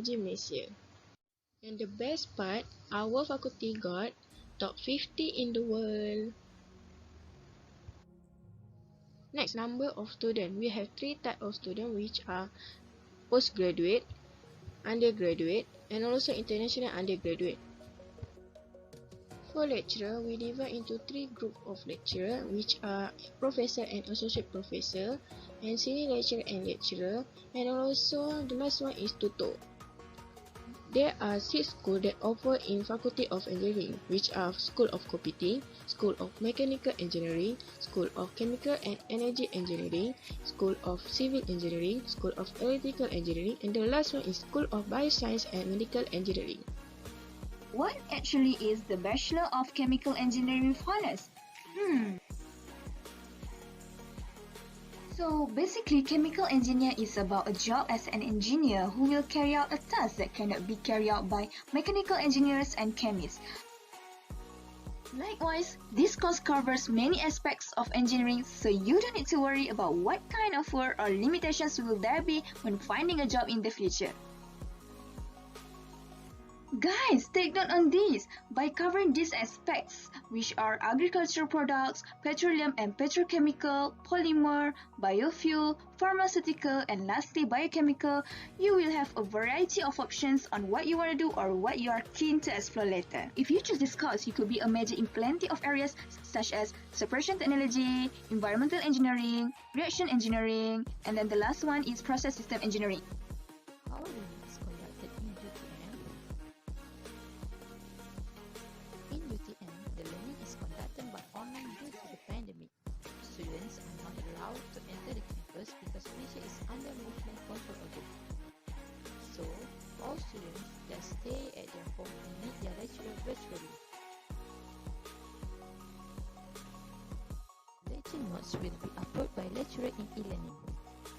Teknologi Malaysia. And the best part, our faculty got top 50 in the world. Next, number of students. We have 3 types of students, which are postgraduate, undergraduate, and also international undergraduate. For lecturer, we divide into 3 groups of lecturer, which are professor and associate professor, and senior lecturer and lecturer, and also the last one is tutor. There are 6 schools that offer in Faculty of Engineering, which are School of Computing, School of Mechanical Engineering, School of Chemical and Energy Engineering, School of Civil Engineering, School of Electrical Engineering, and the last one is School of Bioscience and Medical Engineering. What actually is the Bachelor of Chemical Engineering with honors? So basically, chemical engineer is about a job as an engineer who will carry out a task that cannot be carried out by mechanical engineers and chemists. Likewise, this course covers many aspects of engineering, so you don't need to worry about what kind of work or limitations will there be when finding a job in the future. Guys, take note on this. By covering these aspects, which are agricultural products, petroleum and petrochemical, polymer, biofuel, pharmaceutical, and lastly biochemical, you will have a variety of options on what you want to do or what you are keen to explore later. If you choose this course, you could be a major in plenty of areas such as separation technology, environmental engineering, reaction engineering, and then the last one is process system engineering. How learning is conducted in UTM? In UTM, the learning is conducted by online due to the pandemic. Students are not allowed to enter the campus because Malaysia is under movement control order. So, all students just stay at their home and meet their lecturer virtually. Lecture notes will be uploaded by lecturer in e-learning.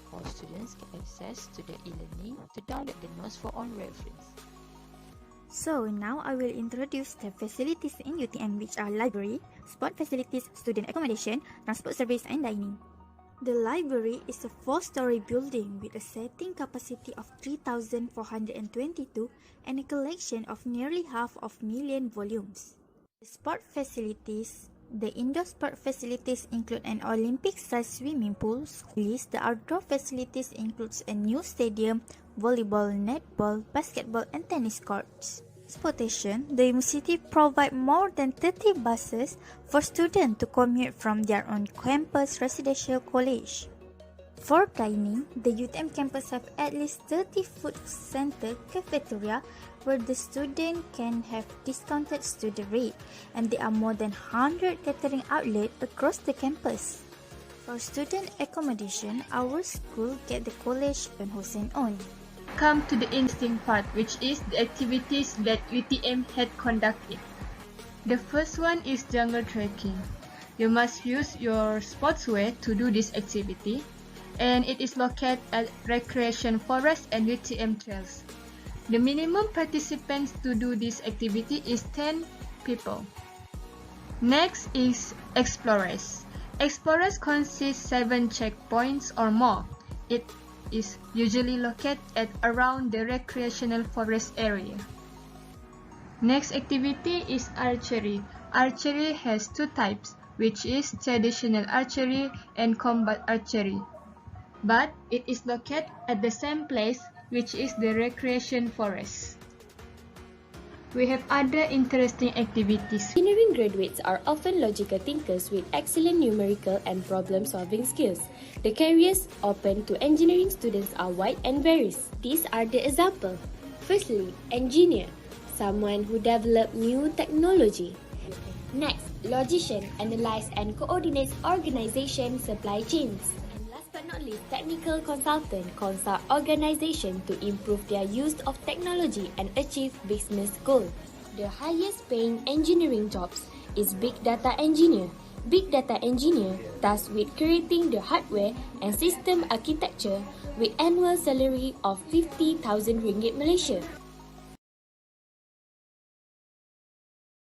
All students get access to the e-learning to download the notes for own reference. So now I will introduce the facilities in UTM, which are library, sport facilities, student accommodation, transport service and dining. The library is a 4-story building with a seating capacity of 3,422 and a collection of nearly 500,000 volumes. The sport facilities. The indoor sport facilities include an Olympic-sized swimming pool. The outdoor facilities includes a new stadium, volleyball, netball, basketball, and tennis courts. Transportation. The university provides more than 30 buses for students to commute from their own campus residential college. For dining, the UTM campus have at least 30 food center cafeteria where the student can have discounted student rate, and there are more than 100 catering outlets across the campus. For student accommodation, our school get the college and Hussein on. Come to the interesting part, which is the activities that UTM had conducted. The first one is jungle trekking. You must use your sportswear to do this activity, and it is located at Recreation Forest and UTM Trails. The minimum participants to do this activity is 10 people. Next is Explorers. Explorers consists 7 checkpoints or more. It is usually located at around the recreational forest area. Next activity is archery. Archery has 2 types, which is traditional archery and combat archery. But it is located at the same place, which is the recreation forest. We have other interesting activities. Engineering graduates are often logical thinkers with excellent numerical and problem-solving skills. The careers open to engineering students are wide and various. These are the examples. Firstly, engineer, someone who develops new technology. Next, logician, analyze and coordinates organization supply chains. But not least, technical consultant consult organization to improve their use of technology and achieve business goals. The highest paying engineering jobs is Big Data Engineer. Big Data Engineer tasked with creating the hardware and system architecture with annual salary of 50,000 ringgit Malaysia.